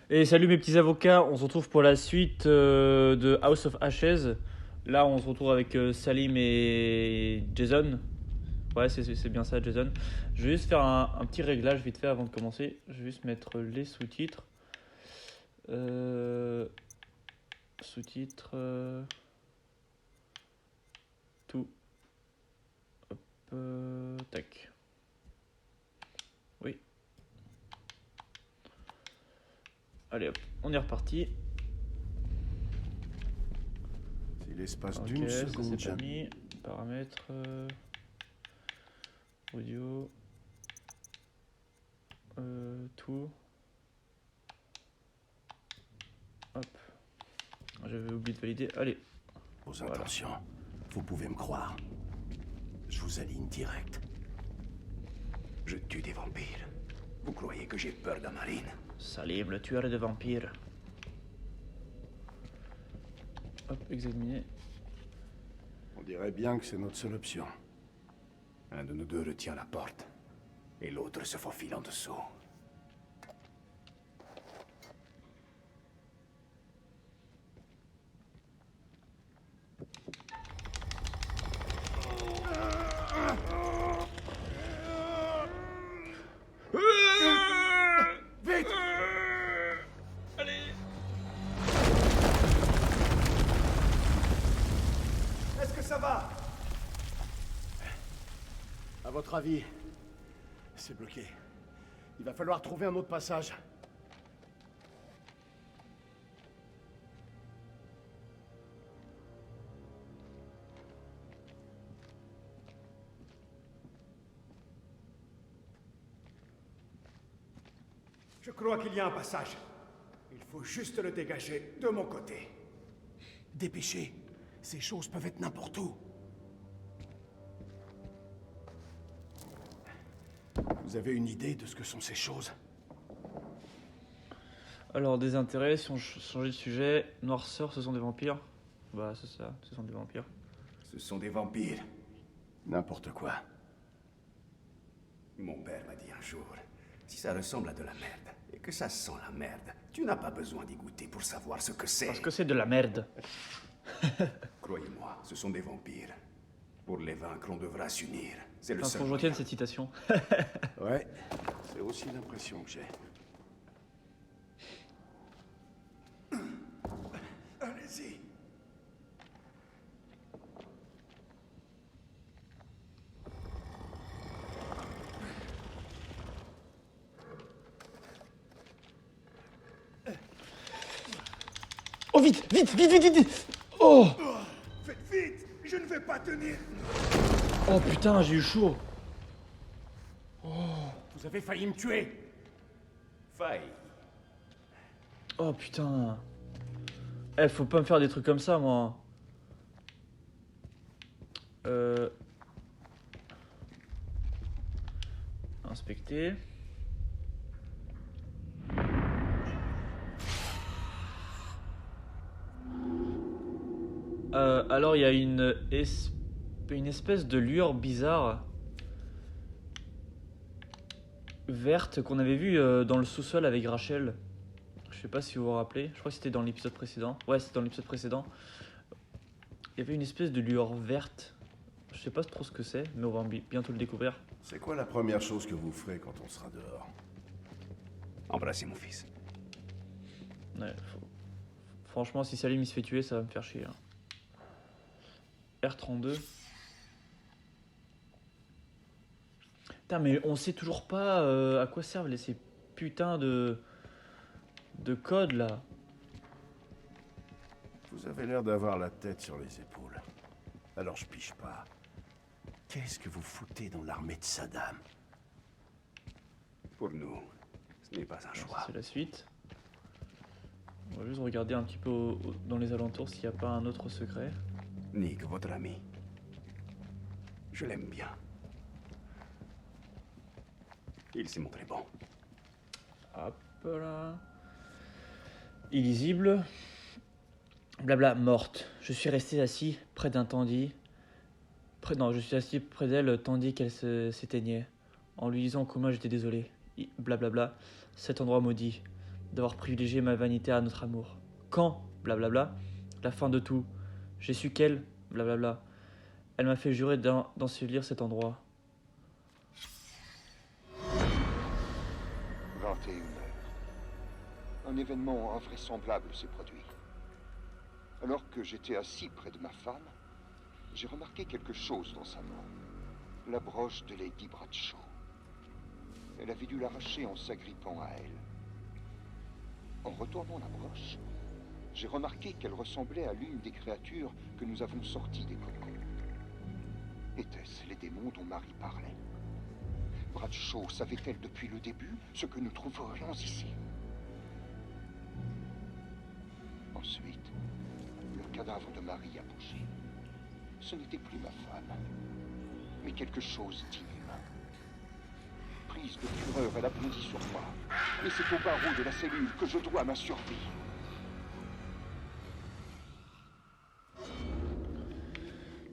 Et salut mes petits avocats, on se retrouve pour la suite de House of Ashes. Là, on se retrouve avec Salim et Jason. Ouais, c'est bien ça, Jason. Je vais juste faire un petit réglage vite fait avant de commencer. Je vais juste mettre les sous-titres. Sous-titres. Tout. Hop, tac. Oui. Allez hop, on est reparti. C'est l'espace Ok, d'une ça seconde. c'est pas Jam. mis. Paramètres. Audio. Tout. Hop. J'avais oublié de valider. Allez. Vos Voilà. intentions, vous pouvez me croire. Je vous aligne direct. Je tue des vampires. Vous croyez que j'ai peur d'Amarine? Salim, le tueur de vampires. Hop, examiner. On dirait bien que c'est notre seule option. Un de nous deux retient la porte, et l'autre se faufile en dessous. Vite! Allez. Est-ce que ça va? À votre avis, c'est bloqué. Il va falloir trouver un autre passage. Je crois qu'il y a un passage. Il faut juste le dégager de mon côté. Dépêchez. Ces choses peuvent être n'importe où. Vous avez une idée de ce que sont ces choses? Alors, des intérêts, si on changeait de sujet. Noirceur, ce sont des vampires. Bah, c'est ça, ce sont des vampires. Ce sont des vampires. N'importe quoi. Mon père m'a dit un jour, si ça ressemble à de la merde, et que ça sent la merde, tu n'as pas besoin d'y goûter pour savoir ce que c'est. Parce que c'est de la merde. Croyez-moi, ce sont des vampires. Pour les vaincre, on devra s'unir. C'est le Enfin, seul faut que je retienne moyen. cette citation. Ouais, c'est aussi l'impression que j'ai. Allez-y. Oh, vite, vite, vite, vite, vite, vite. Oh. Faites vite, je ne vais pas tenir. Oh putain, j'ai eu chaud. Vous avez failli me tuer. Faille. Oh putain. Eh, faut pas me faire des trucs comme ça, moi. Inspecter. Alors, il y a une espèce de lueur bizarre verte qu'on avait vue dans le sous-sol avec Rachel. Je sais pas si vous vous rappelez. Je crois que c'était dans l'épisode précédent. Ouais, c'était dans l'épisode précédent. Il y avait une espèce de lueur verte. Je sais pas trop ce que c'est, mais on va bientôt le découvrir. C'est quoi la première chose que vous ferez quand on sera dehors? Embrassez mon fils. Ouais, franchement, si Salim il se fait tuer, ça va me faire chier. Hein. R32. Putain, mais on sait toujours pas à quoi servent ces putains de codes là. Vous avez l'air d'avoir la tête sur les épaules. Alors je piche pas. Qu'est-ce que vous foutez dans l'armée de Saddam? Pour nous, ce n'est pas un Ça, choix. c'est la suite. On va juste regarder un petit peu dans les alentours s'il n'y a pas un autre secret. Nick, votre ami. Je l'aime bien. Il s'est montré bon. Hop là. Illisible. Blabla, morte. Je suis resté assis près d'un tandis. Non, je suis assis près d'elle tandis qu'elle s'éteignait. En lui disant comment j'étais désolé. Blablabla. Cet endroit maudit. d'avoir privilégié ma vanité à notre amour. Quand, blablabla, la fin de tout. J'ai su qu'elle, blablabla, elle m'a fait jurer d'ensevelir cet endroit. 21 heures. Un événement invraisemblable s'est produit. Alors que j'étais assis près de ma femme, j'ai remarqué quelque chose dans sa main. La broche de Lady Bradshaw. Elle avait dû l'arracher en s'agrippant à elle. En retournant la broche, j'ai remarqué qu'elle ressemblait à l'une des créatures que nous avons sorties des cocons. Étaient-ce les démons dont Marie parlait? Bradshaw savait-elle depuis le début ce que nous trouverions ici? Ensuite, le cadavre de Marie a bougé. Ce n'était plus ma femme, mais quelque chose d'inhumain. Prise de fureur, elle a bondi sur moi. Et c'est au barreau de la cellule que je dois ma survie.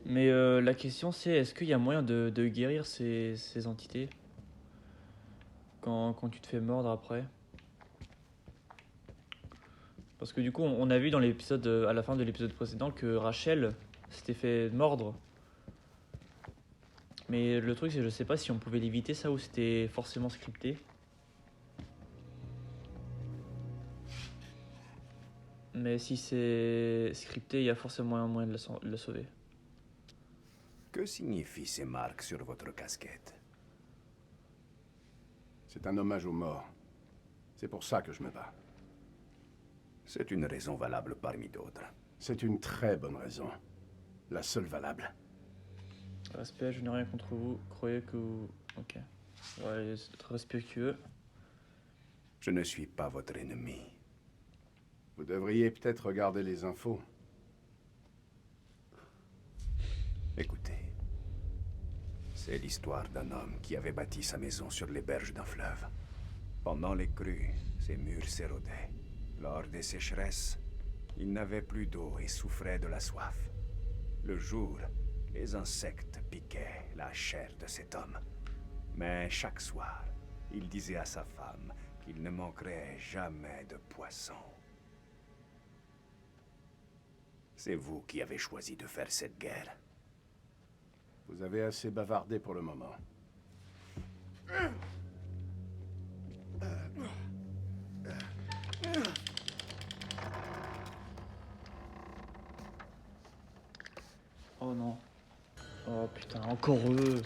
Mais la question c'est, est-ce qu'il y a moyen de guérir ces entités quand tu te fais mordre après? Parce que du coup, on a vu dans l'épisode, à la fin de l'épisode précédent, que Rachel s'était fait mordre. Mais le truc c'est, je sais pas si on pouvait l'éviter ça ou c'était forcément scripté. Mais si c'est scripté, il y a forcément un moyen de la sauver. Que signifient ces marques sur votre casquette? C'est un hommage aux morts. C'est pour ça que je me bats. C'est une raison valable parmi d'autres. C'est une très bonne raison. La seule valable. Respect, je n'ai rien contre vous. Croyez que vous... Ok. Ouais, c'est être respectueux. Je ne suis pas votre ennemi. Vous devriez peut-être regarder les infos. Écoutez. C'est l'histoire d'un homme qui avait bâti sa maison sur les berges d'un fleuve. Pendant les crues, ses murs s'érodaient. Lors des sécheresses, il n'avait plus d'eau et souffrait de la soif. Le jour, les insectes piquaient la chair de cet homme. Mais chaque soir, il disait à sa femme qu'il ne manquerait jamais de poissons. C'est vous qui avez choisi de faire cette guerre. Vous avez assez bavardé pour le moment. Oh non. Oh putain, encore eux.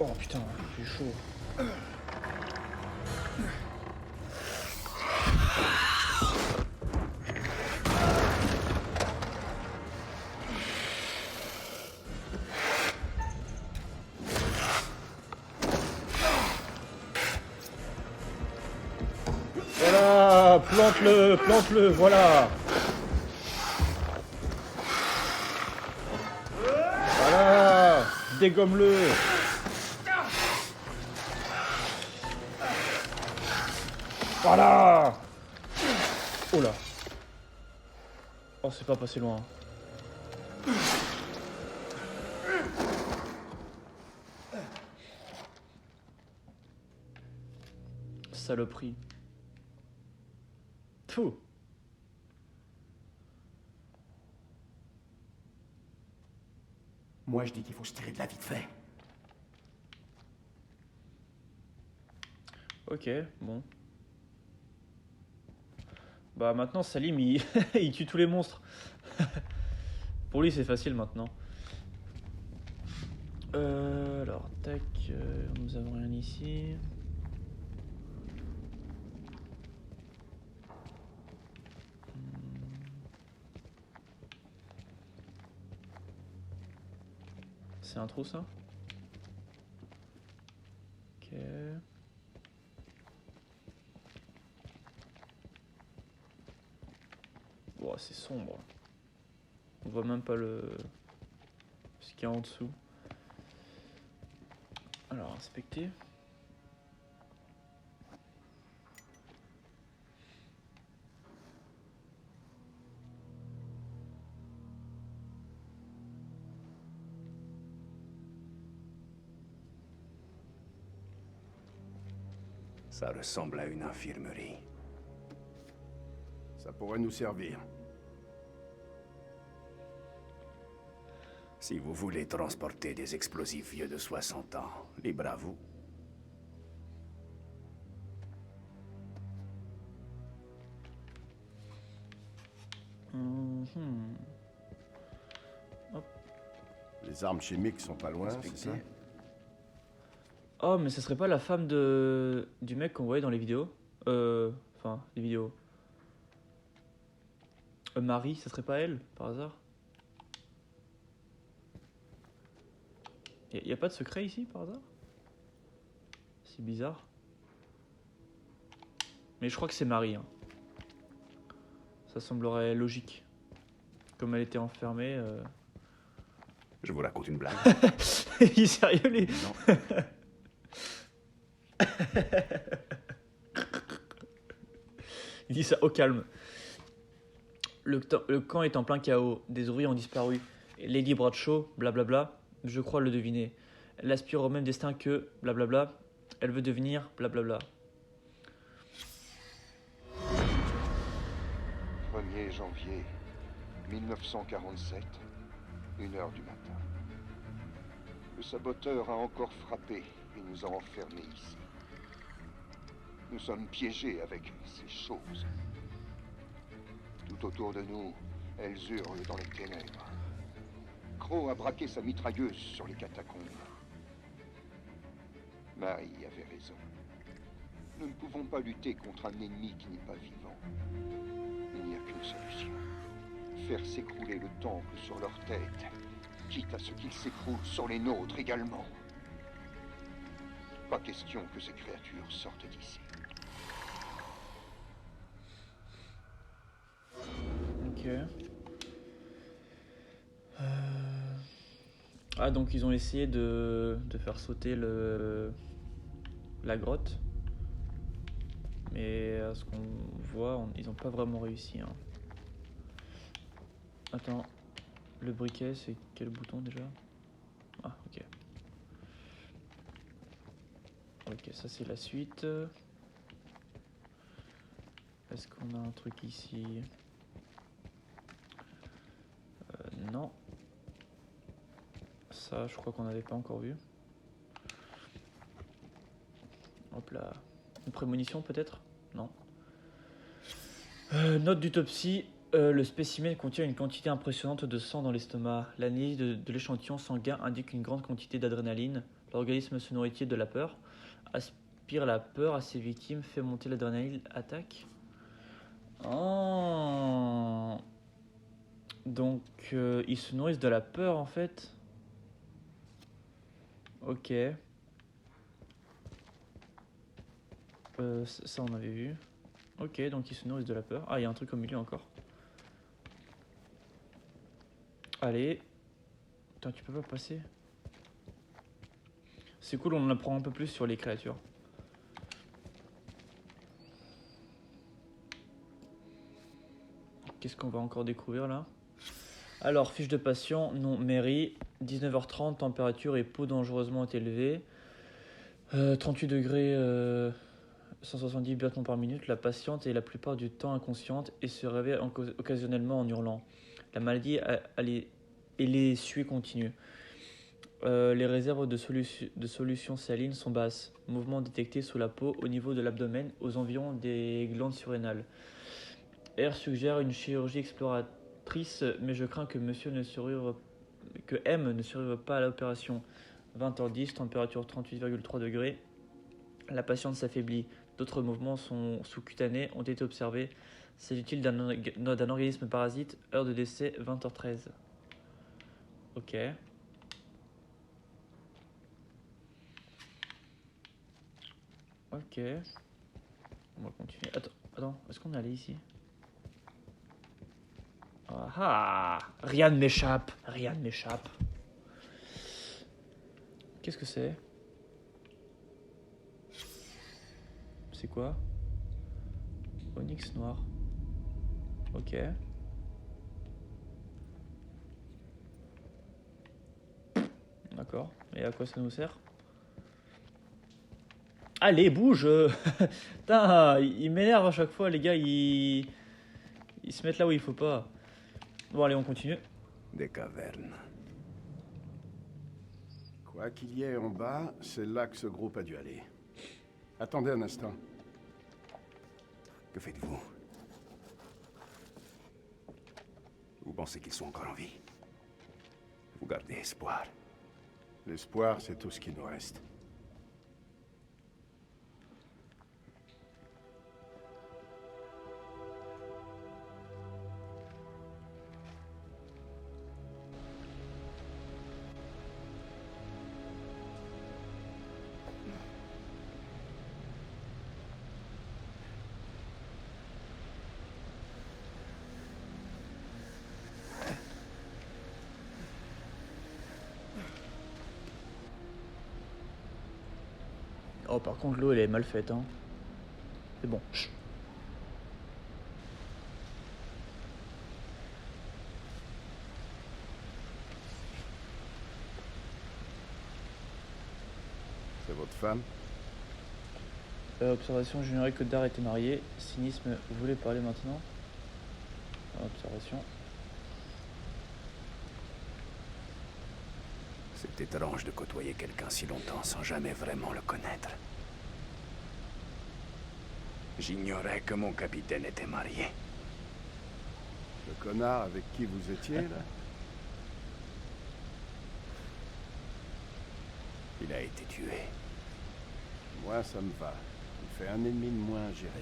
Oh putain, j'ai chaud. Voilà, plante-le, voilà. Voilà, dégomme-le. Voilà. Oh là. Oh, c'est pas passé loin. Saloperie. Fou. Moi, je dis qu'il faut se tirer de la vite fait. Ok, bon. Bah maintenant Salim il, il tue tous les monstres. Pour lui c'est facile maintenant. Alors tac, nous avons rien ici. C'est un trou ça? Ok. Oh, c'est sombre. On voit même pas ce qu'il y a en dessous. Alors, inspecter. Ça ressemble à une infirmerie. Ça pourrait nous servir. Si vous voulez transporter des explosifs vieux de 60 ans, libre à vous. Mhm. Les armes chimiques sont pas loin, c'est ça? Oh, mais ce serait pas la femme du mec qu'on voyait dans les vidéos? Enfin, les vidéos. Marie, ça serait pas elle, par hasard? Y a pas de secret ici, par hasard? C'est bizarre. Mais je crois que c'est Marie. Hein. Ça semblerait logique. Comme elle était enfermée. Je vous raconte une blague. Il est sérieux, lui? Non. Il dit ça au calme. Le camp est en plein chaos. Des ouvriers ont disparu. Lady Bradshaw, blablabla, je crois le deviner. Elle aspire au même destin que blablabla. Elle veut devenir blablabla. 1er janvier 1947, 1h du matin. Le saboteur a encore frappé et nous a enfermés ici. Nous sommes piégés avec ces choses. Tout autour de nous, elles hurlent dans les ténèbres. Crow a braqué sa mitrailleuse sur les catacombes. Marie avait raison. Nous ne pouvons pas lutter contre un ennemi qui n'est pas vivant. Il n'y a qu'une solution. Faire s'écrouler le temple sur leur tête, quitte à ce qu'il s'écroule sur les nôtres également. Pas question que ces créatures sortent d'ici. Ok. Ah, donc ils ont essayé de faire sauter la grotte. Mais à ce qu'on voit, ils n'ont pas vraiment réussi. Hein. Attends, le briquet, c'est quel bouton déjà? Ah, ok. Ok, ça c'est la suite. Est-ce qu'on a un truc ici? Non. Ça, je crois qu'on n'avait pas encore vu. Hop là. Une prémonition peut-être? Non. Note d'autopsie. Le spécimen contient une quantité impressionnante de sang dans l'estomac. L'analyse de l'échantillon sanguin indique une grande quantité d'adrénaline. L'organisme se nourrit de la peur. Aspire la peur à ses victimes. Fait monter l'adrénaline. Attaque. Oh. Donc, ils se nourrissent de la peur en fait. Ok. Ça on avait vu. Ok, donc ils se nourrissent de la peur. Ah, il y a un truc au milieu encore. Allez. Putain, tu peux pas passer. C'est cool, on en apprend un peu plus sur les créatures. Qu'est-ce qu'on va encore découvrir là? Alors, fiche de patient, nom Mary, 19h30, température et peau dangereusement élevée. 38 degrés, 170 battements par minute. La patiente est la plupart du temps inconsciente et se réveille occasionnellement en hurlant. La maladie et les suies continuent. Les réserves de solution saline sont basses. Mouvement détecté sous la peau au niveau de l'abdomen aux environs des glandes surrénales. R suggère une chirurgie exploratrice, mais je crains que M ne survive pas à l'opération. 20h10, température 38,3 degrés. La patiente s'affaiblit. D'autres mouvements sous-cutanés ont été observés. S'agit-il d'un organisme parasite? Heure de décès 20h13. Ok. Ok. On va continuer. Attends, est-ce qu'on est allé ici? Ah, rien ne m'échappe, rien ne m'échappe. Qu'est-ce que c'est? C'est quoi? Onyx noir. Ok. D'accord. Et à quoi ça nous sert? Allez, bouge. Putain, il m'énerve à chaque fois, les gars, ils se mettent là où il faut pas. Bon, allez, on continue. Des cavernes. Quoi qu'il y ait en bas, c'est là que ce groupe a dû aller. Attendez un instant. Que faites-vous? Vous pensez qu'ils sont encore en vie? Vous gardez espoir. L'espoir, c'est tout ce qui nous reste. Oh, par contre, l'eau, elle est mal faite, hein. C'est bon. Chut. C'est votre femme? Observation, j'ignorais que Dar était marié. Cynisme, vous voulez parler maintenant? Observation. C'est étrange de côtoyer quelqu'un si longtemps sans jamais vraiment le connaître. J'ignorais que mon capitaine était marié. Le connard avec qui vous étiez, là? Il a été tué. Moi, ça me va. Il fait un ennemi de moins à gérer.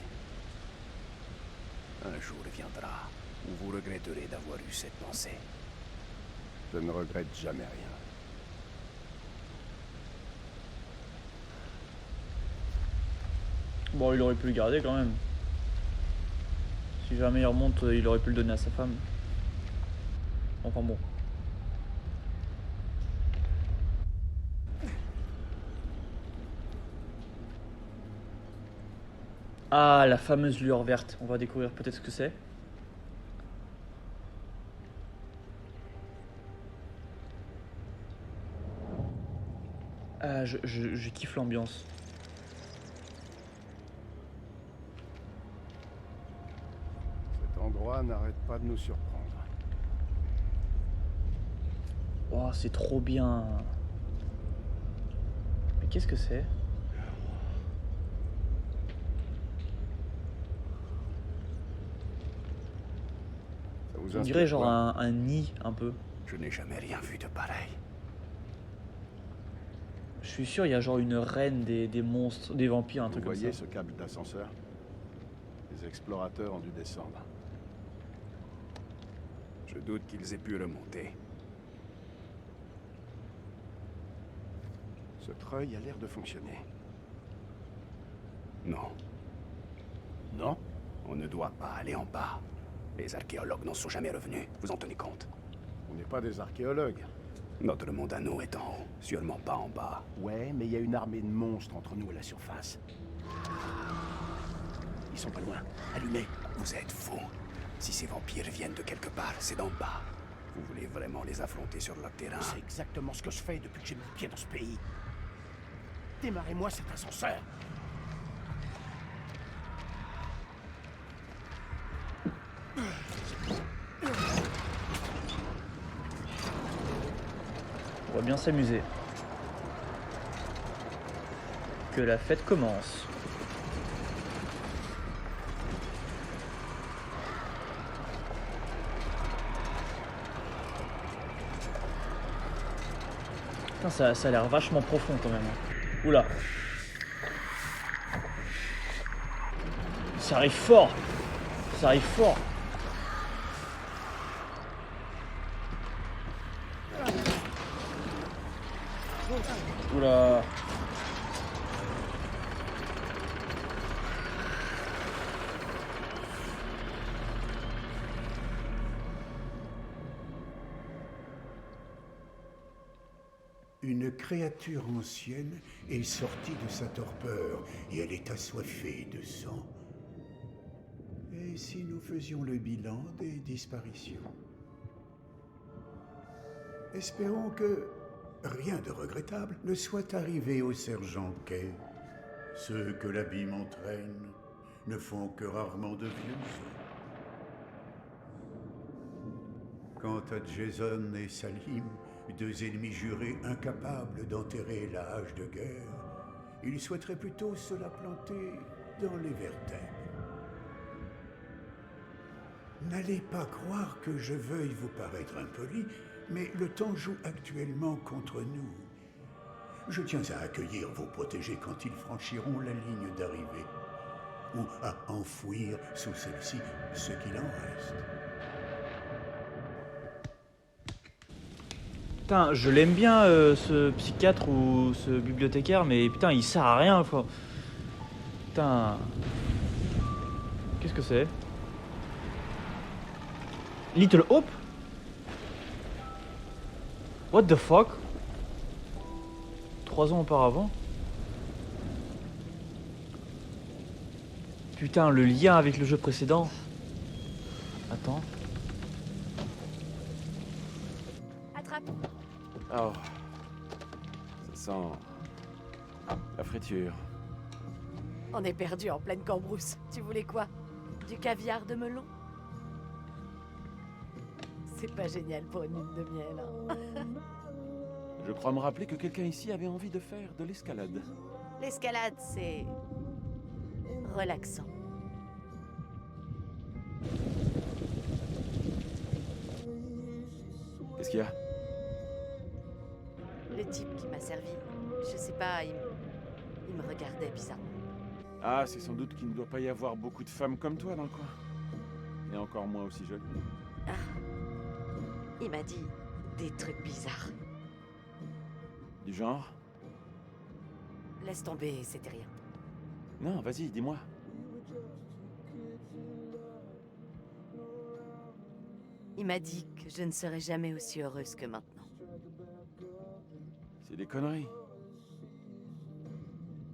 Un jour viendra où vous regretterez d'avoir eu cette pensée. Je ne regrette jamais rien. Bon, il aurait pu le garder quand même. Si jamais il remonte, il aurait pu le donner à sa femme. Enfin bon. Ah, la fameuse lueur verte. On va découvrir peut-être ce que c'est. Ah, je kiffe l'ambiance. Cet endroit n'arrête pas de nous surprendre. Oh, c'est trop bien. Mais qu'est-ce que c'est? Ça vous On inspire dirait genre quoi? un nid un peu. Je n'ai jamais rien vu de pareil. Je suis sûr, il y a genre une reine des monstres, des vampires, un Vous truc comme voyez ça. ce câble d'ascenseur? Les explorateurs ont dû descendre. Je doute qu'ils aient pu remonter. Ce treuil a l'air de fonctionner. Non, Non? on ne doit pas aller en bas. Les archéologues n'en sont jamais revenus. Vous en tenez compte? On n'est pas des archéologues. Notre monde à nous est en haut, sûrement pas en bas. Ouais, mais il y a une armée de monstres entre nous et la surface. Ils sont pas loin. Allumez. Vous êtes fous. Si ces vampires viennent de quelque part, c'est d'en bas. Vous voulez vraiment les affronter sur leur terrain? C'est exactement ce que je fais depuis que j'ai mis le pied dans ce pays. Démarrez-moi cet ascenseur. On va bien s'amuser. Que la fête commence. Putain, ça a l'air vachement profond quand même. Oula. Ça arrive fort. Ça arrive fort. Oula. Une créature ancienne est sortie de sa torpeur et elle est assoiffée de sang. Et si nous faisions le bilan des disparitions? Espérons que rien de regrettable ne soit arrivé au sergent Kay. Ceux que l'abîme entraîne ne font que rarement de vieux os. Quant à Jason et Salim, deux ennemis jurés incapables d'enterrer la hache de guerre, ils souhaiteraient plutôt se la planter dans les vertèbres. N'allez pas croire que je veuille vous paraître impoli, mais le temps joue actuellement contre nous. Je tiens à accueillir vos protégés quand ils franchiront la ligne d'arrivée, ou à enfouir sous celle-ci ce qu'il en reste. Putain, je l'aime bien ce psychiatre ou ce bibliothécaire, mais putain, il sert à rien, quoi. Putain. Qu'est-ce que c'est? Little Hope? What the fuck? 3 ans auparavant? Putain, le lien avec le jeu précédent. Attends. Attrape. Oh. Ça sent... la friture. On est perdu en pleine cambrousse. Tu voulais quoi? Du caviar de melon? C'est pas génial pour une lune de miel, hein. Je crois me rappeler que quelqu'un ici avait envie de faire de l'escalade. L'escalade, c'est... relaxant. Qu'est-ce qu'il y a? Le type qui m'a servi, je sais pas, il me regardait bizarrement. Ah, c'est sans doute qu'il ne doit pas y avoir beaucoup de femmes comme toi dans le coin. Et encore moins aussi jolies. Ah, il m'a dit des trucs bizarres. Du genre? Laisse tomber, c'était rien. Non, vas-y, dis-moi. Il m'a dit que je ne serais jamais aussi heureuse que maintenant. C'est des conneries.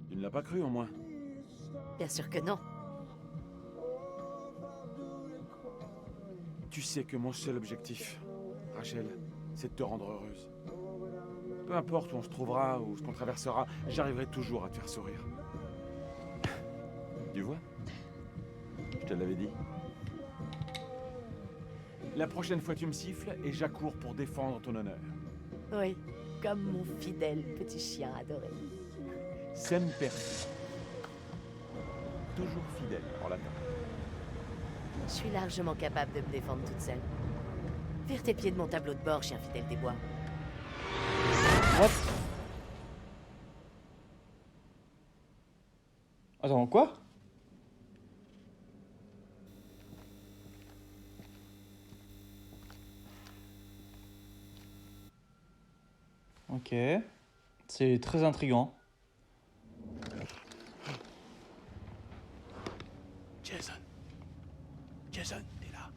Tu ne l'as pas cru au moins. Bien sûr que non. Tu sais que mon seul objectif, Rachel, c'est de te rendre heureuse. Peu importe où on se trouvera ou ce qu'on traversera, j'arriverai toujours à te faire sourire. Tu vois? Je te l'avais dit. La prochaine fois tu me siffles et j'accours pour défendre ton honneur. Oui, comme mon fidèle petit chien adoré. Semper. Toujours fidèle en latin. Je suis largement capable de me défendre toute seule. Vire tes pieds de mon tableau de bord, chien fidèle des bois. What? Attends, quoi? Ok. C'est très intriguant. Jason. Jason, t'es là.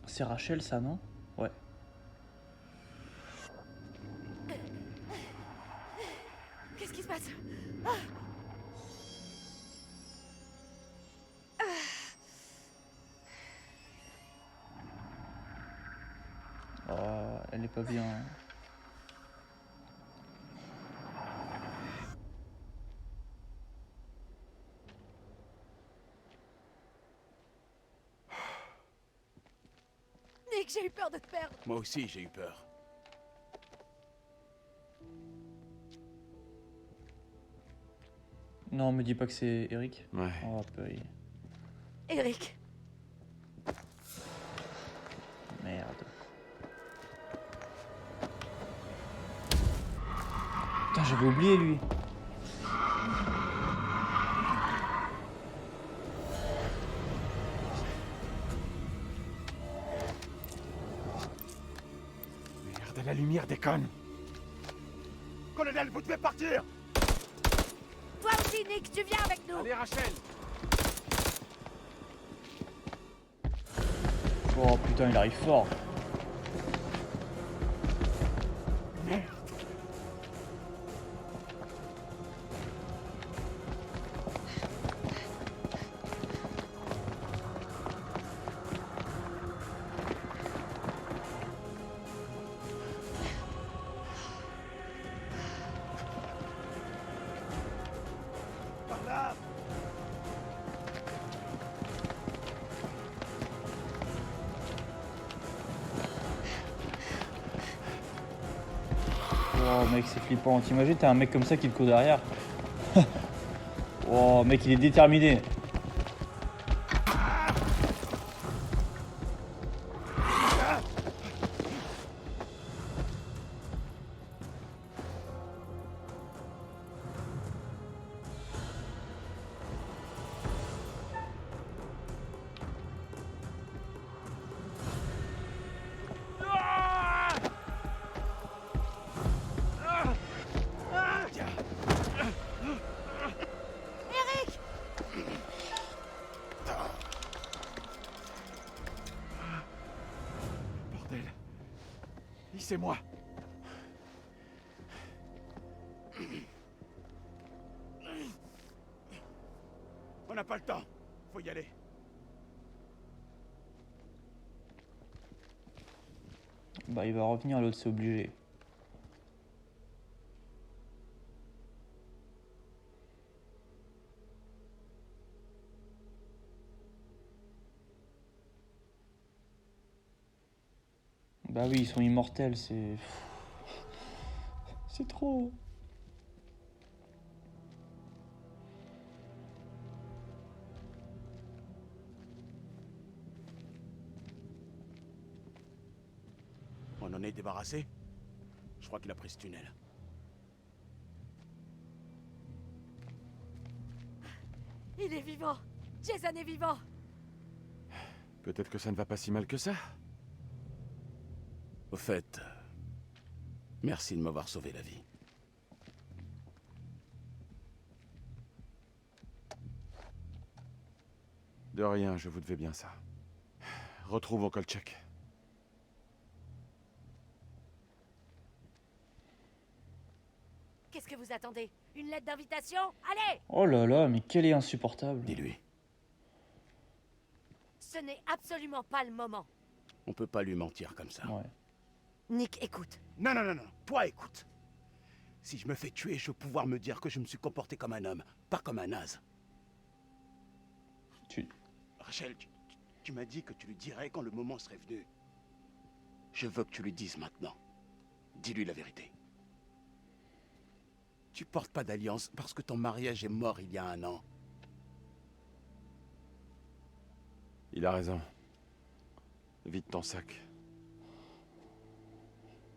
C'est Rachel, ça, non? Ouais. Qu'est-ce qui se passe? Oh, elle est pas bien. Nick, j'ai eu peur de te perdre. Moi aussi, j'ai eu peur. Non, me dis pas que c'est Eric. Ouais. Oh, purée. Eric, Merde. Putain, j'avais oublié lui. Merde, la lumière déconne. Colonel, vous devez partir! toi aussi, Nick, tu viens avec nous. Allez, Rachel. Oh putain, il arrive fort. Oh mec, c'est flippant. T'imagines, t'as un mec comme ça qui te court derrière. Oh mec, il est déterminé. Bordel. C'est moi. On n'a pas le temps. Faut y aller. Bah il va revenir, l'autre c'est obligé. Bah oui, ils sont immortels, c'est... C'est trop... On en est débarrassé? Je crois qu'il a pris ce tunnel. Il est vivant. Jason est vivant. Peut-être que ça ne va pas si mal que ça. Au fait, merci de m'avoir sauvé la vie. De rien, je vous devais bien ça. Retrouvons Kolchak. Qu'est-ce que vous attendez? Une lettre d'invitation? Allez! Oh là là, mais quel est insupportable. Dis-lui, Ce n'est absolument pas le moment. on peut pas lui mentir comme ça. Ouais. Nick, écoute. Non, non, non, non, toi écoute. Si je me fais tuer, je veux pouvoir me dire que je me suis comporté comme un homme, pas comme un naze. Rachel, tu m'as dit que tu lui dirais quand le moment serait venu. Je veux que tu lui dises maintenant. Dis-lui la vérité. Tu portes pas d'alliance parce que ton mariage est mort il y a 1 an. Il a raison. Vide ton sac.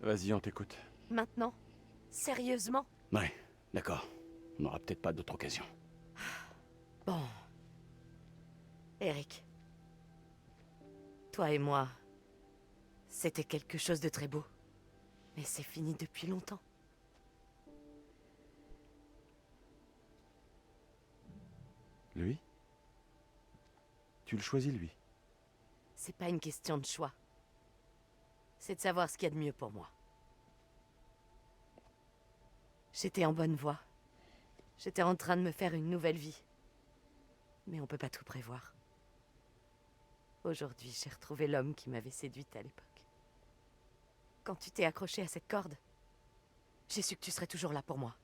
Vas-y, on t'écoute. Maintenant? Sérieusement? Ouais, d'accord. On n'aura peut-être pas d'autre occasion. Bon. Eric. Toi et moi, c'était quelque chose de très beau. Mais c'est fini depuis longtemps. Lui? Tu le choisis, lui? C'est pas une question de choix. C'est de savoir ce qu'il y a de mieux pour moi. J'étais en bonne voie. J'étais en train de me faire une nouvelle vie. Mais on peut pas tout prévoir. Aujourd'hui, j'ai retrouvé l'homme qui m'avait séduite à l'époque. Quand tu t'es accroché à cette corde, j'ai su que tu serais toujours là pour moi.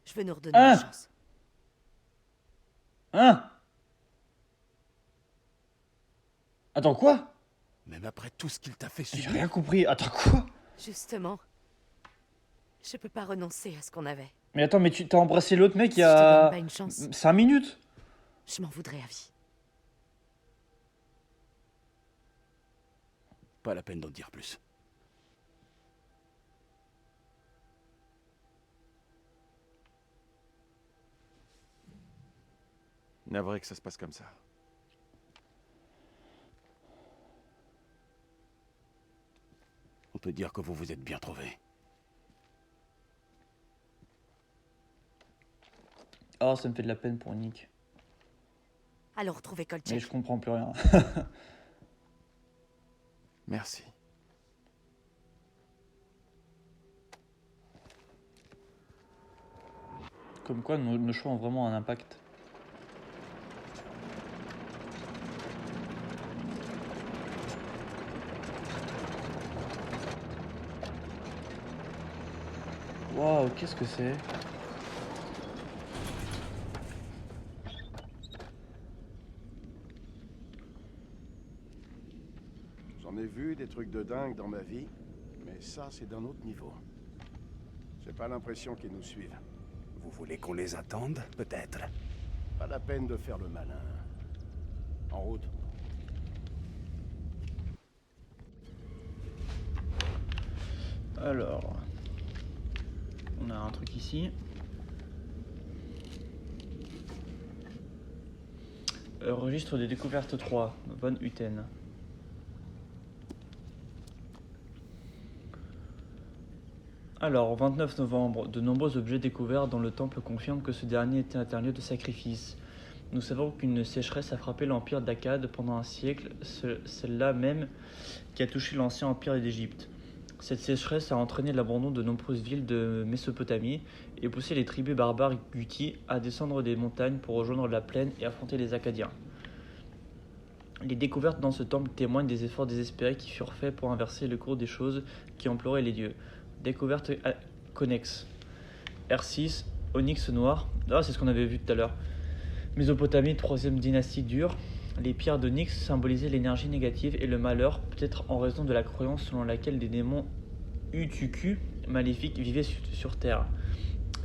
Je veux nous redonner une chance. Hein? Attends, quoi? Même après tout ce qu'il t'a fait J'ai subir. rien compris. Attends, quoi? Justement, je peux pas renoncer à ce qu'on avait. Mais attends, mais tu t'as embrassé l'autre mec il Si y je te donne a... pas une chance. 5 minutes? Je m'en voudrais à vie. Pas la peine d'en dire plus. Navré que ça se passe comme ça. On peut dire que vous vous êtes bien trouvés. Oh, ça me fait de la peine pour Nick. Allons retrouver Mais Kolchak. je comprends plus rien. Merci. Comme quoi, nos choix ont vraiment un impact. Waouh, qu'est-ce que c'est? J'en ai vu des trucs de dingue dans ma vie, mais Mais ça, c'est d'un autre niveau. J'ai pas l'impression qu'ils nous suivent. Vous voulez qu'on les attende, peut-être? Pas la peine de faire le malin. En route. Alors, on a un truc ici. Registre des découvertes 3, Von Hutten. Alors, 29 novembre, de nombreux objets découverts dans le temple confirment que ce dernier était un lieu de sacrifice. Nous savons qu'une sécheresse a frappé l'empire d'Akkad pendant un siècle, celle-là même qui a touché l'ancien empire d'Égypte. Cette sécheresse a entraîné l'abandon de nombreuses villes de Mésopotamie et poussé les tribus barbares Guti à descendre des montagnes pour rejoindre la plaine et affronter les Akkadiens. Les découvertes dans ce temple témoignent des efforts désespérés qui furent faits pour inverser le cours des choses qui imploraient les dieux. Découverte connexe. R6, onyx noir. Ah, c'est ce qu'on avait vu tout à l'heure. Mésopotamie, 3e dynastie dure. Les pierres d'onyx symbolisaient l'énergie négative et le malheur, peut-être en raison de la croyance selon laquelle des démons Utuku maléfiques vivaient sur Terre.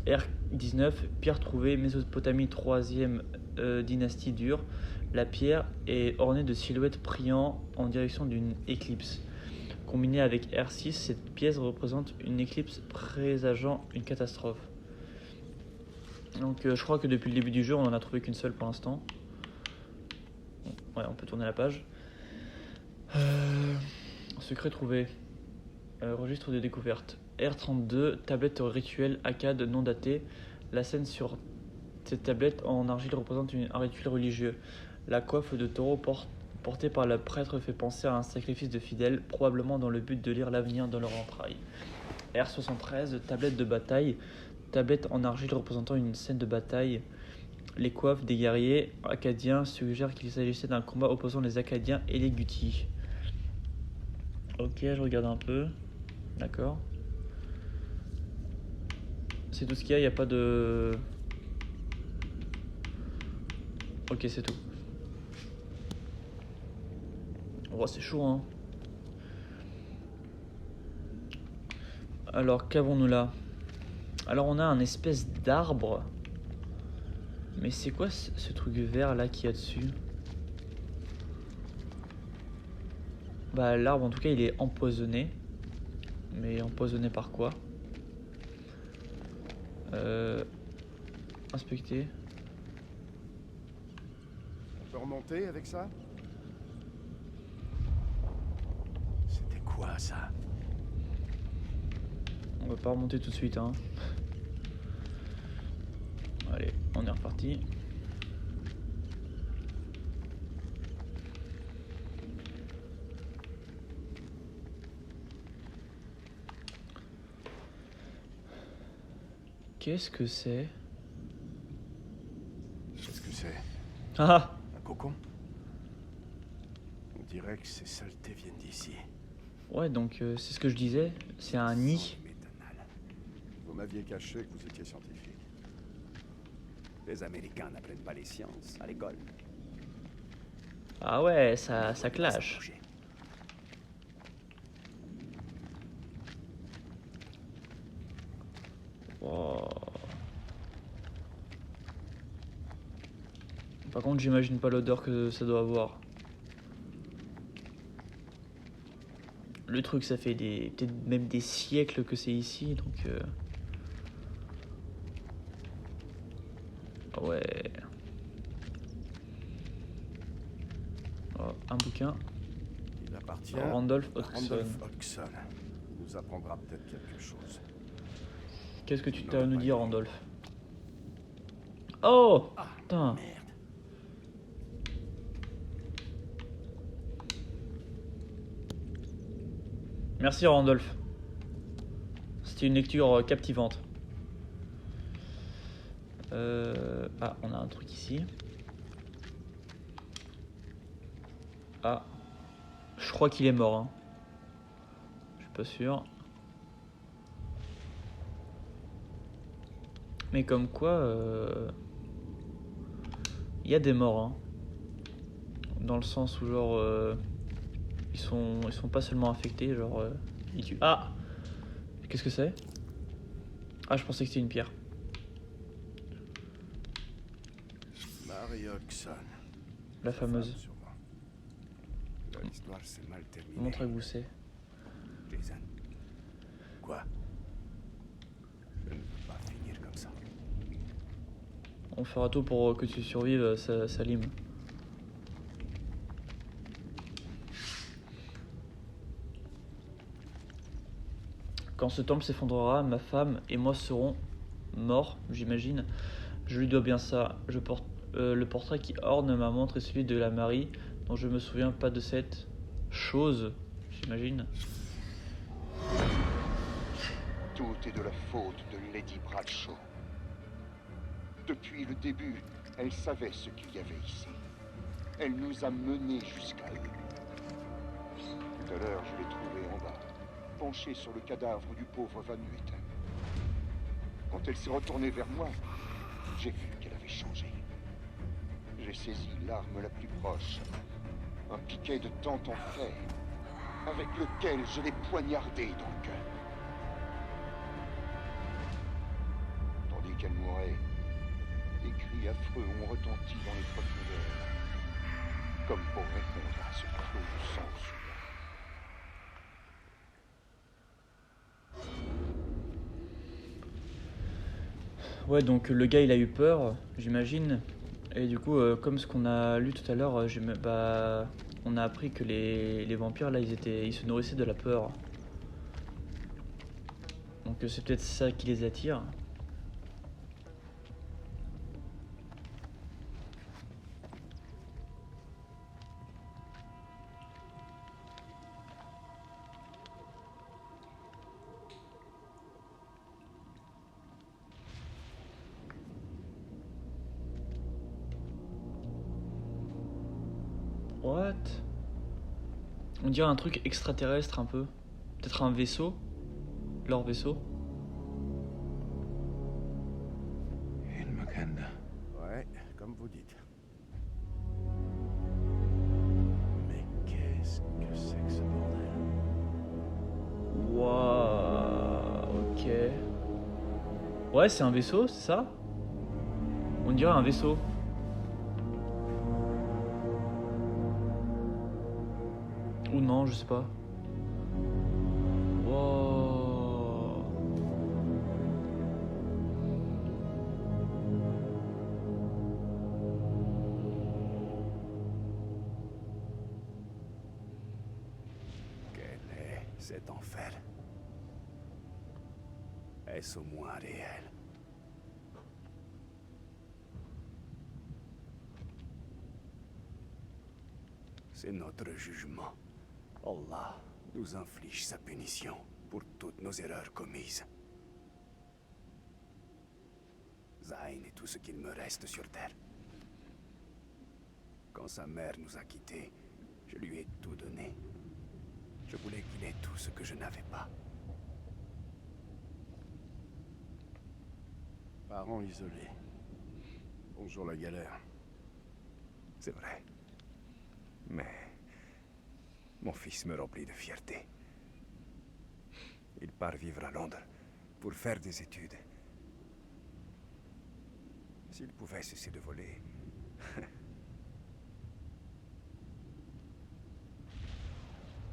R19, pierre trouvée, Mésopotamie, 3e dynastie dure. La pierre est ornée de silhouettes priant en direction d'une éclipse. Combinée avec R6, cette pièce représente une éclipse présageant une catastrophe. Donc je crois que depuis le début du jeu, on en a trouvé qu'une seule pour l'instant. Ouais, on peut tourner la page. Secret trouvé. Registre de découverte. R32, tablette rituelle Akkad non datée. La scène sur cette tablette en argile représente un rituel religieux. La coiffe de taureau portée par le prêtre fait penser à un sacrifice de fidèles, probablement dans le but de lire l'avenir dans leurs entrailles. R73, tablette de bataille. Tablette en argile représentant une scène de bataille. Les coiffes des guerriers akkadiens suggèrent qu'il s'agissait d'un combat opposant les Akkadiens et les Guti. Ok, je regarde un peu. D'accord. C'est tout ce qu'il y a, il n'y a pas de... Ok, c'est tout. Oh, c'est chaud, hein. Alors, qu'avons-nous là? Alors, on a un espèce d'arbre. Mais c'est quoi ce truc vert là qu'il y a dessus? Bah, l'arbre, en tout cas, il est empoisonné. Mais empoisonné par quoi? Inspecter. On peut remonter avec ça? C'était quoi ça? On va pas remonter tout de suite, hein. Allez, on est reparti. Qu'est-ce que c'est? Qu'est-ce que c'est? Ah! Un cocon? On dirait que ces saletés viennent d'ici. Ouais, donc c'est ce que je disais, c'est un nid. Vous m'aviez caché que vous étiez scientifique. Les Américains n'apprennent pas les sciences à l'école. Ah ouais, ça clash. Wow. Par contre, j'imagine pas l'odeur que ça doit avoir. Le truc, ça fait peut-être même des siècles que c'est ici, donc... Ouais. Oh, un bouquin. Il appartient Randolph à Hodgson. Randolph Hodgson. Il nous apprendra peut-être quelque chose. Qu'est-ce que tu as à nous dire, Randolph? Oh! Putain. Merde. Merci, Randolph. C'était une lecture captivante. Ah, on a un truc ici. Ah. Je crois qu'il est mort, hein. Je suis pas sûr. Mais comme quoi... il y a des morts, hein. Dans le sens où genre... ils sont pas seulement infectés, genre... ils tuent. Ah! Qu'est-ce que c'est? Ah, je pensais que c'était une pierre. Mary Oxon. La fameuse. Sûrement. L'histoire s'est mal terminée. Montrez-vous c'est. Jason, Quoi? je ne veux pas finir comme ça. On fera tout pour que tu survives, Salim. Quand ce temple s'effondrera, ma femme et moi serons morts, j'imagine. Je lui dois bien ça. Je porte le portrait qui orne ma montre est celui de la Marie, dont je me souviens pas de cette chose, j'imagine. Tout est de la faute de Lady Bradshaw. Depuis le début, elle savait ce qu'il y avait ici. Elle nous a menés jusqu'à eux. Tout à l'heure, je l'ai trouvée en bas, penchée sur le cadavre du pauvre Van Nuiten. Quand elle s'est retournée vers moi, j'ai vu qu'elle avait changé. J'ai saisi l'arme la plus proche, un piquet de tente en fer, avec lequel je l'ai poignardée dans le cœur. Tandis qu'elle mourait, des cris affreux ont retenti dans les profondeurs, comme pour répondre à ce flot de sang soudain. Ouais, donc le gars il a eu peur, j'imagine. Et du coup, comme ce qu'on a lu tout à l'heure, on a appris que les vampires là ils se nourrissaient de la peur. Donc c'est peut-être ça qui les attire. What? On dirait un truc extraterrestre un peu. Peut-être un vaisseau? Leur vaisseau? Ouais, comme vous dites. Mais qu'est-ce que c'est que ce bordel? Waouh, ok. Ouais, c'est un vaisseau, c'est ça? On dirait un vaisseau. Ou non, je sais pas. Wow. Quel est cet enfer? Est-ce au moins réel? C'est notre jugement. Allah nous inflige sa punition pour toutes nos erreurs commises. Zayn est tout ce qu'il me reste sur Terre. Quand sa mère nous a quittés, je lui ai tout donné. Je voulais qu'il ait tout ce que je n'avais pas. Parents isolés. Bonjour la galère. C'est vrai. Mais mon fils me remplit de fierté. Il part vivre à Londres pour faire des études. S'il pouvait cesser de voler.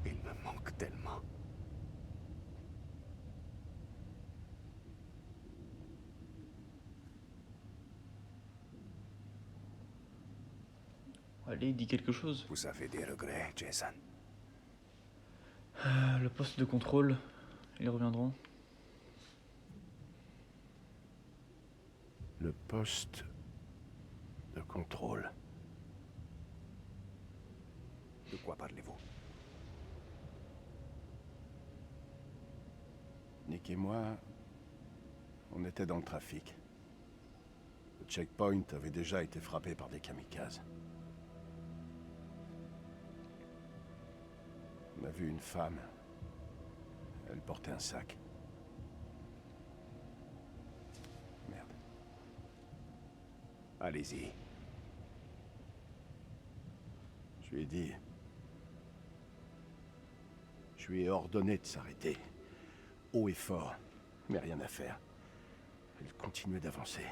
Il me manque tellement. Allez, il dit quelque chose. Vous avez des regrets, Jason? Le poste de contrôle, ils reviendront. Le poste de contrôle. De quoi parlez-vous? Nick et moi, on était dans le trafic. Le checkpoint avait déjà été frappé par des kamikazes. On a vu une femme. Elle portait un sac. Merde. Allez-y. Je lui ai dit... Je lui ai ordonné de s'arrêter. haut et fort, mais rien à faire. Elle continuait d'avancer.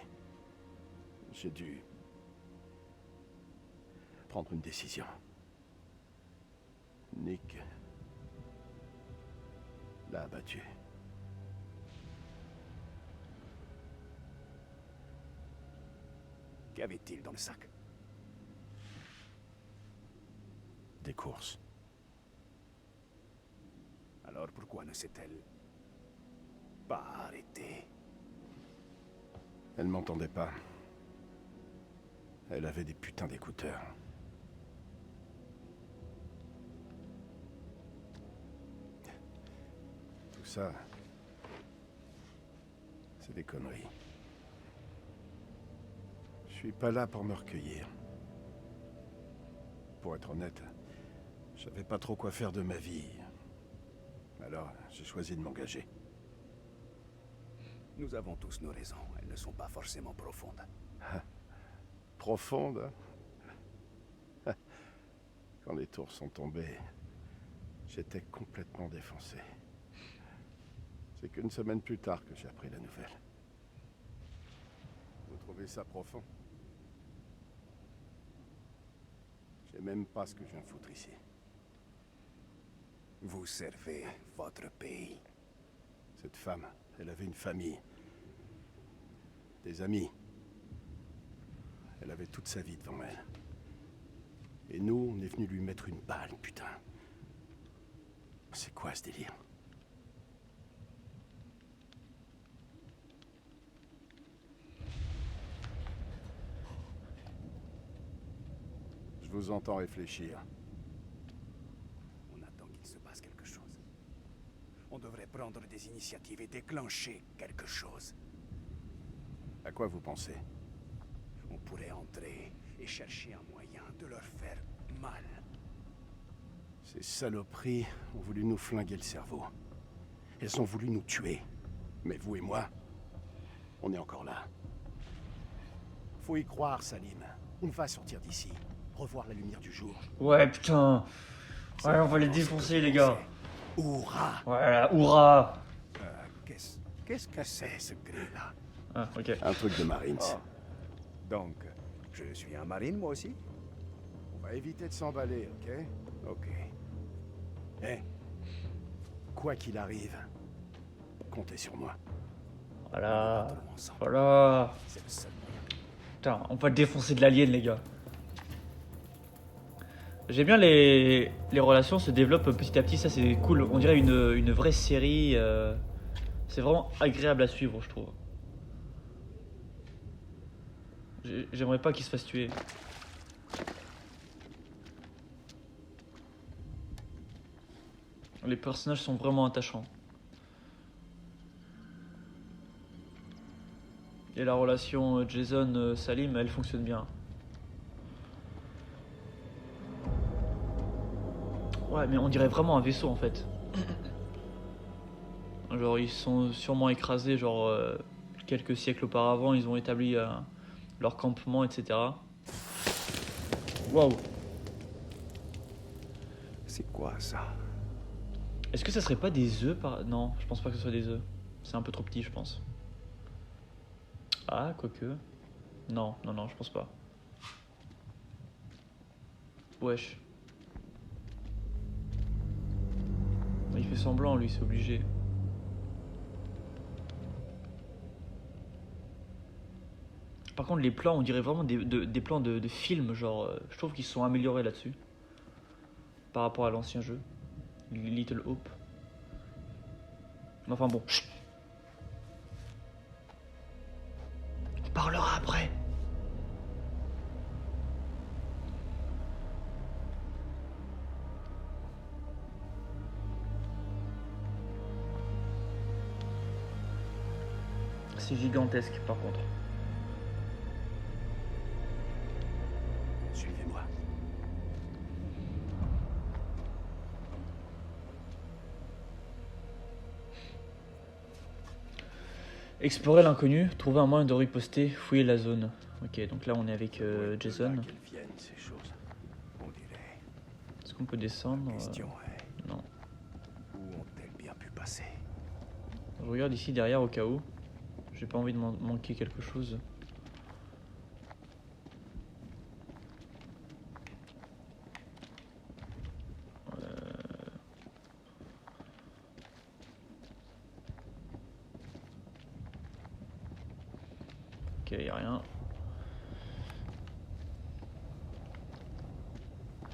J'ai dû prendre une décision. Nick l'a abattu. Qu'avait-il dans le sac? Des courses. Alors pourquoi ne s'est-elle pas arrêtée? Elle m'entendait pas. Elle avait des putains d'écouteurs. Tout ça, c'est des conneries. Je suis pas là pour me recueillir. Pour être honnête, je savais pas trop quoi faire de ma vie. Alors, j'ai choisi de m'engager. Nous avons tous nos raisons. Elles ne sont pas forcément profondes. Profonde, hein? Quand les tours sont tombées, j'étais complètement défoncé. C'est qu'une semaine plus tard que j'ai appris la nouvelle. Vous trouvez ça profond? Je sais même pas ce que je viens de foutre ici. Vous servez votre pays. Cette femme, elle avait une famille. Des amis. Elle avait toute sa vie devant elle. Et nous, on est venu lui mettre une balle, putain. C'est quoi ce délire? Je vous entends réfléchir. On attend qu'il se passe quelque chose. On devrait prendre des initiatives et déclencher quelque chose. À quoi vous pensez? On pourrait entrer et chercher un moyen de leur faire mal. Ces saloperies ont voulu nous flinguer le cerveau. Elles ont voulu nous tuer. Mais vous et moi, on est encore là. Faut y croire, Salim. On va sortir d'ici. Revoir la lumière du jour. Ouais, putain. Ouais, on va les défoncer, les gars. Hourra! Voilà, hurrah. Qu'est-ce que c'est, ce cri-là? Ah, ok. Un truc de Marines. Donc, je suis un marine, moi aussi? On va éviter de s'emballer, ok? Ok. Eh, quoi qu'il arrive, comptez sur moi. Voilà. Battrons ensemble. Voilà. C'est le seul moyen. Putain, on va défoncer de l'alien, les gars. J'aime bien les relations se développent petit à petit, ça c'est cool. On dirait une vraie série. C'est vraiment agréable à suivre, je trouve. J'aimerais pas qu'il se fasse tuer. Les personnages sont vraiment attachants. Et la relation Jason-Salim, elle fonctionne bien. Ouais, mais on dirait vraiment un vaisseau en fait. Genre, ils sont sûrement écrasés, genre, quelques siècles auparavant, ils ont établi leur campement, etc. Waouh! C'est quoi ça? Est-ce que ça serait pas des œufs par... Non, je pense pas que ce soit des œufs. C'est un peu trop petit, je pense. Ah, quoique. Non, non, non, je pense pas. Wesh. Il fait semblant, lui, c'est obligé. Par contre, les plans, on dirait vraiment des plans de films, genre... je trouve qu'ils se sont améliorés là-dessus. Par rapport à l'ancien jeu. Little Hope. Enfin bon. Chut. On parlera après. C'est gigantesque par contre. Suivez-moi. Explorer l'inconnu, trouver un moyen de riposter, fouiller la zone. Ok, donc là on est avec Jason. Qu'elles viennent, ces choses. On dirait. Est-ce qu'on peut descendre La question est, Non. où ont-elles bien pu passer? Je regarde ici derrière au cas où. J'ai pas envie de manquer quelque chose. Ok, y a rien.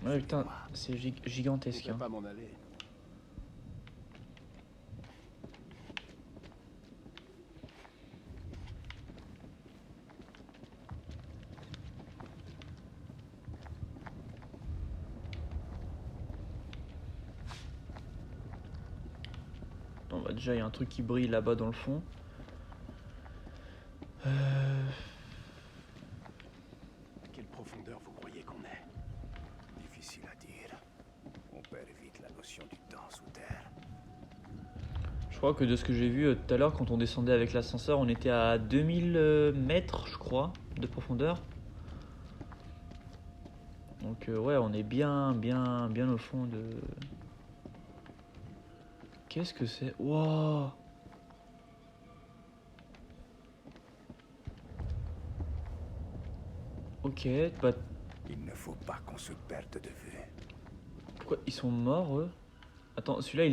Ouais putain, c'est gigantesque. Je vais Hein. pas m'en aller. Bon, bah, déjà il y a un truc qui brille là-bas dans le fond. À quelle profondeur vous croyez qu'on est? Difficile à dire. On perd vite la notion du temps sous terre. Je crois que de ce que j'ai vu tout à l'heure quand on descendait avec l'ascenseur, on était à 2000 mètres je crois de profondeur. Donc ouais, on est bien au fond de... Qu'est-ce que c'est? Wow. Ok, bah... Il ne faut pas qu'on se perde de vue. Pourquoi ils sont morts eux? Attends, celui-là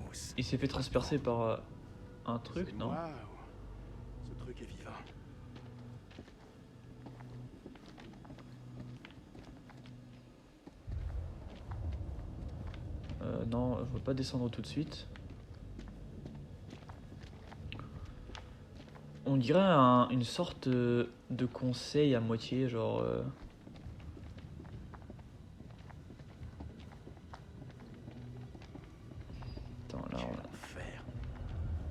Mousse. il s'est fait transpercer par un truc, non? Waouh. Ce truc est vivant. Non, je veux pas descendre tout de suite. On dirait une sorte de conseil à moitié, genre... Attends, là... Quel enfer.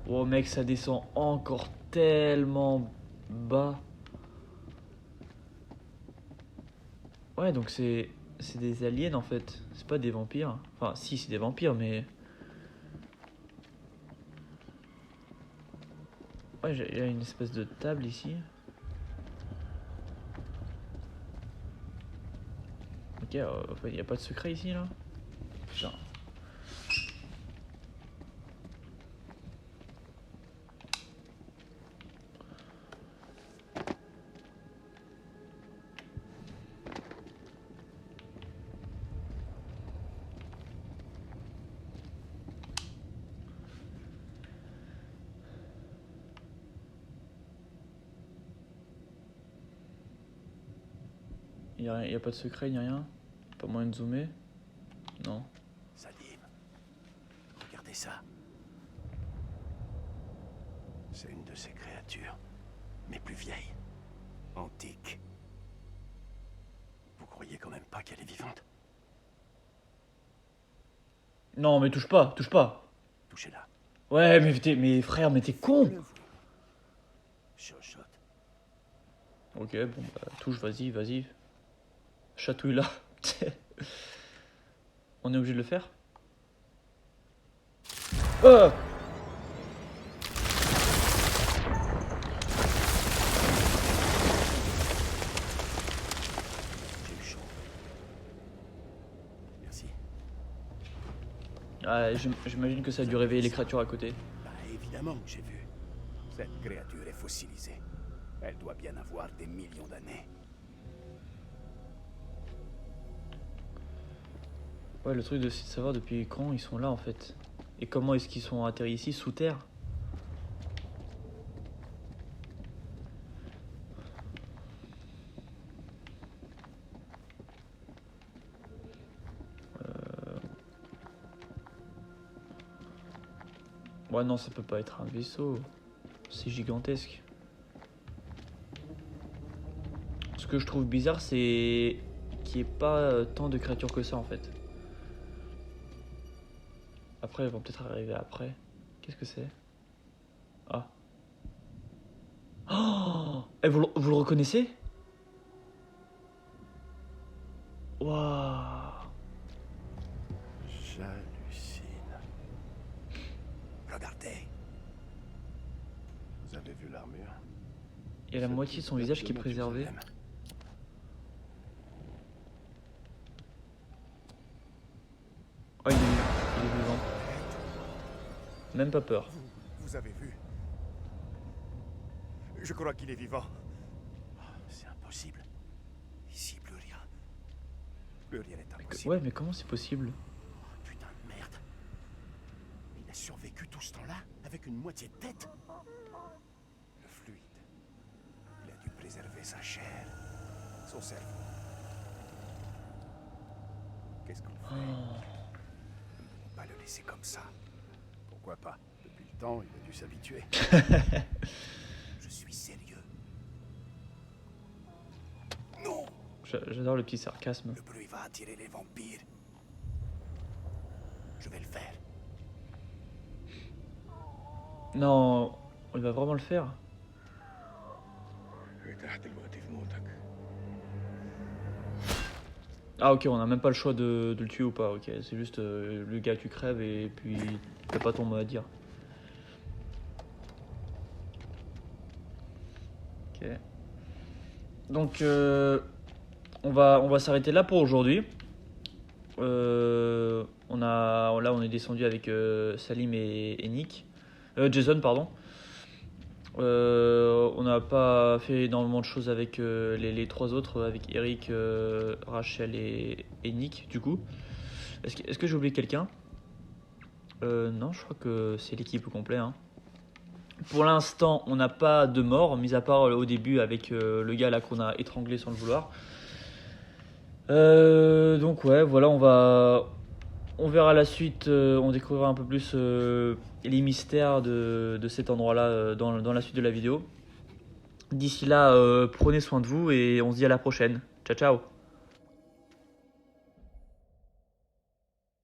Oh mec, ça descend encore tellement bas. Ouais, donc c'est des aliens en fait. C'est pas des vampires. Enfin, si, c'est des vampires, mais... Ouais, il y a une espèce de table ici. Ok, il n'y a pas de secret ici, là? Putain. Il y a pas de secret, ni rien. Pas moyen de zoomer. Non. Salim, regardez ça. C'est une de ces créatures, mais plus vieille, antique. Vous croyez quand même pas qu'elle est vivante? Non, mais touche pas, touche pas. Touchez-la. Ouais, mais frère, mais t'es con. Chuchote. Ok, bon, bah, touche, vas-y. Chatouille là. On est obligé de le faire? Oh! J'ai eu chaud. Merci. Ah, j'imagine que ça a dû réveiller les créatures à côté. Bah évidemment que j'ai vu. Cette créature est fossilisée. Elle doit bien avoir des millions d'années. Ouais, le truc de savoir depuis quand ils sont là en fait. Et comment est-ce qu'ils sont atterris ici, sous terre? Ouais, non, ça peut pas être un vaisseau. C'est gigantesque. Ce que je trouve bizarre, c'est qu'il n'y ait pas tant de créatures que ça en fait. Après, elles vont peut-être arriver après. Qu'est-ce que c'est? Ah. Oh, eh, vous le reconnaissez? Waouh. J'hallucine. Regardez. Vous avez vu l'armure? Il y a la moitié de son visage qui est préservé. Oh, il est vivant. Même pas peur. Vous avez vu? Je crois qu'il est vivant. C'est impossible. Ici, plus rien. Plus rien n'est impossible. Ouais, mais comment c'est possible? Putain de merde. Il a survécu tout ce temps-là avec une moitié de tête. Le fluide. Il a dû préserver sa chair, son cerveau. Qu'est-ce qu'on fait? Nous ne pouvons pas le laisser comme ça. Pourquoi pas? Depuis le temps, il a dû s'habituer. Je suis sérieux. J'adore le petit sarcasme. Le bruit va attirer les vampires. Je vais le faire. Non, il va vraiment le faire. Ah ok, on n'a même pas le choix de le tuer ou pas, ok. C'est juste le gars tu crèves et puis t'as pas ton mot à dire. Ok. Donc on va s'arrêter là pour aujourd'hui. On est descendu avec Salim et Nick. Jason, pardon. On n'a pas fait énormément de choses avec les trois autres, avec Eric, Rachel et Nick, du coup. Est-ce que j'ai oublié quelqu'un? Non, je crois que c'est l'équipe au complet. Hein. Pour l'instant, on n'a pas de mort, mis à part au début avec le gars là qu'on a étranglé sans le vouloir. Donc ouais, voilà, on verra la suite, on découvrira un peu plus les mystères de cet endroit-là dans la suite de la vidéo. D'ici là, prenez soin de vous et on se dit à la prochaine. Ciao, ciao!